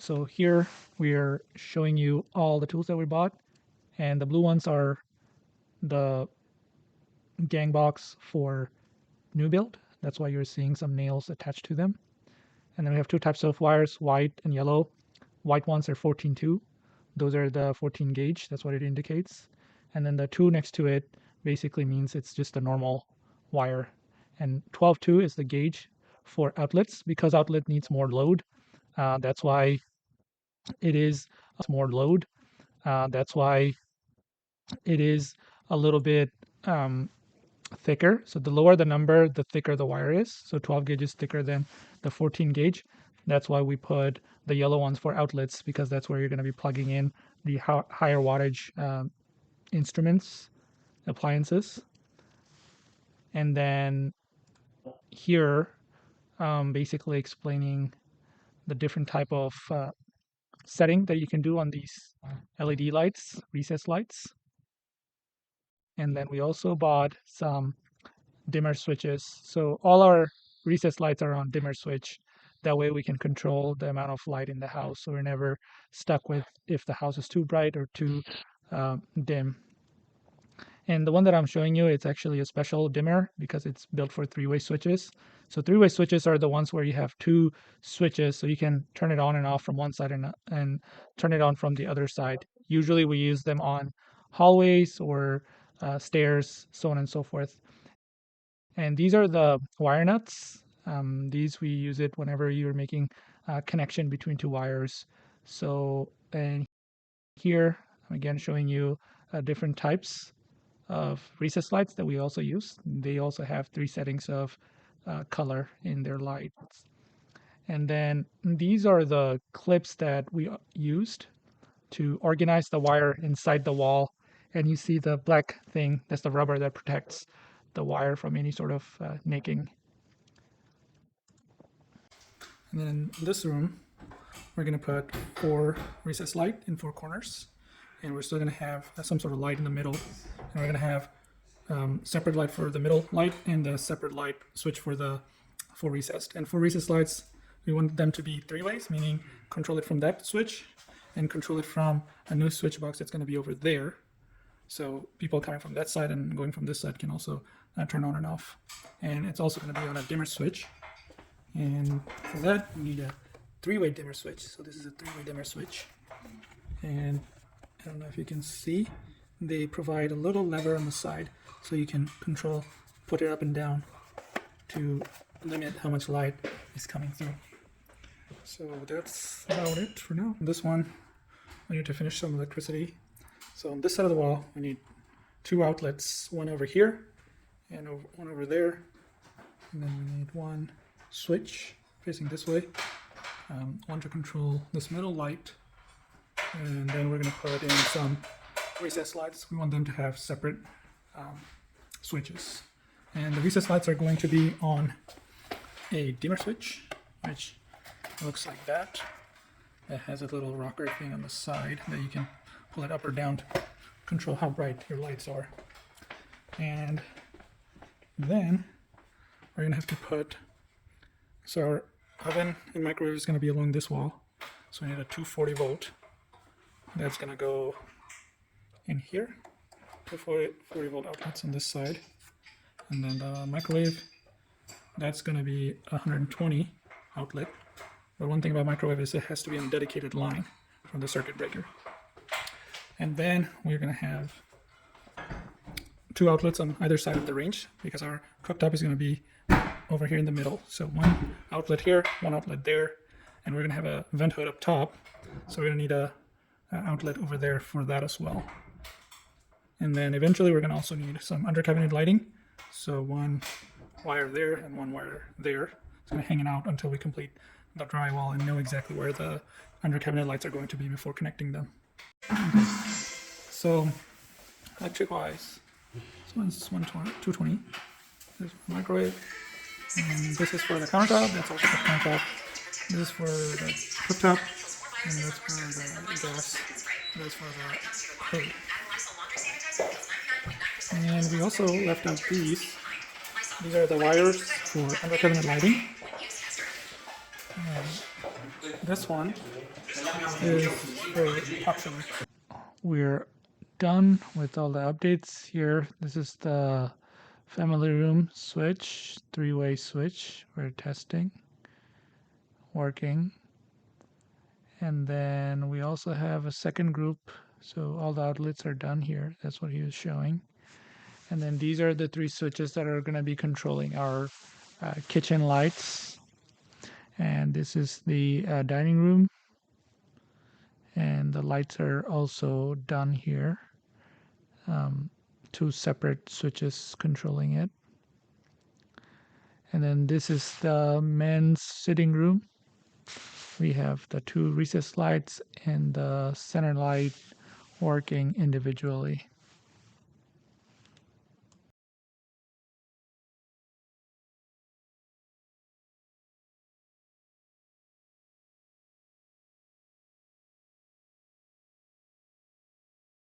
So here we are showing you all the tools that we bought, and the blue ones are the gang box for new build. That's why you're seeing some nails attached to them. And then we have two types of wires, white and yellow. White ones are 14.2. Those are the 14 gauge. That's what it indicates. And then the 2 next to it basically means it's just a normal wire. And 12.2 is the gauge for outlets because outlet needs more load. That's why it is more load. That's why it is a little bit thicker. So the lower the number, the thicker the wire is. So 12 gauge is thicker than the 14 gauge. That's why we put the yellow ones for outlets, because that's where you're going to be plugging in the higher wattage instruments, appliances. And then here, basically explaining the different type of setting that you can do on these LED lights, recessed lights. And then we also bought some dimmer switches. So all our recessed lights are on dimmer switch. That way we can control the amount of light in the house. So we're never stuck with if the house is too bright or too dim. And the one that I'm showing you, it's actually a special dimmer because it's built for three-way switches. So three-way switches are the ones where you have two switches, so you can turn it on and off from one side and turn it on from the other side. Usually we use them on hallways or stairs, so on and so forth. And these are the wire nuts. These we use it whenever you're making a connection between two wires. So, and here I'm again showing you different types of recessed lights that we also use. They also have 3 settings of color in their lights. And then these are the clips that we used to organize the wire inside the wall. And you see the black thing, that's the rubber that protects the wire from any sort of nicking. And then in this room, we're going to put 4 recessed light in 4 corners. And we're still going to have some sort of light in the middle. And we're going to have separate light for the middle light and a separate light switch for the 4 recessed. And for recessed lights, we want them to be 3 ways, meaning control it from that switch and control it from a new switch box that's going to be over there. So people coming from that side and going from this side can also turn on and off. And it's also going to be on a dimmer switch. And for that, we need a 3-way dimmer switch. So this is a 3-way dimmer switch. And I don't know if you can see, they provide a little lever on the side so you can control, put it up and down to limit how much light is coming through. So that's about it for now. This one, we need to finish some electricity. So on this side of the wall, we need 2 outlets, one over here and one over there. And then we need 1 switch facing this way, one to control this middle light. And then we're going to put in some recessed lights. We want them to have separate switches. And the recessed lights are going to be on a dimmer switch, which looks like that. It has a little rocker thing on the side that you can pull it up or down to control how bright your lights are. And then we're going to have to put, so our oven and microwave is going to be along this wall. So we need a 240 volt. That's going to go in here, 240 volt outlets on this side. And then the microwave, that's going to be 120 outlet. But one thing about microwave is it has to be on a dedicated line from the circuit breaker. And then we're going to have 2 outlets on either side of the range because our cooktop is going to be over here in the middle. So 1 outlet here, 1 outlet there, and we're going to have a vent hood up top. So we're going to need a outlet over there for that as well. And then eventually we're going to also need some under cabinet lighting. So 1 wire there and 1 wire there. It's going to hang out until we complete the drywall and know exactly where the under cabinet lights are going to be before connecting them. Okay. So electric wise, this one's 220. This is for the microwave. And this is for the countertop. That's also for the countertop. This is for the cooktop. And that's for the gas. That's for the hood. And we also left out these. These are the wires for under cabinet lighting. This one is for optional. We're done with all the updates here. This is the family room switch, three-way switch. We're testing, working. And then we also have a second group. So all the outlets are done here. That's what he was showing. And then these are the three switches that are going to be controlling our kitchen lights. And this is the dining room. And the lights are also done here. Two separate switches controlling it. And then this is the men's sitting room. We have the two recessed lights and the center light working individually.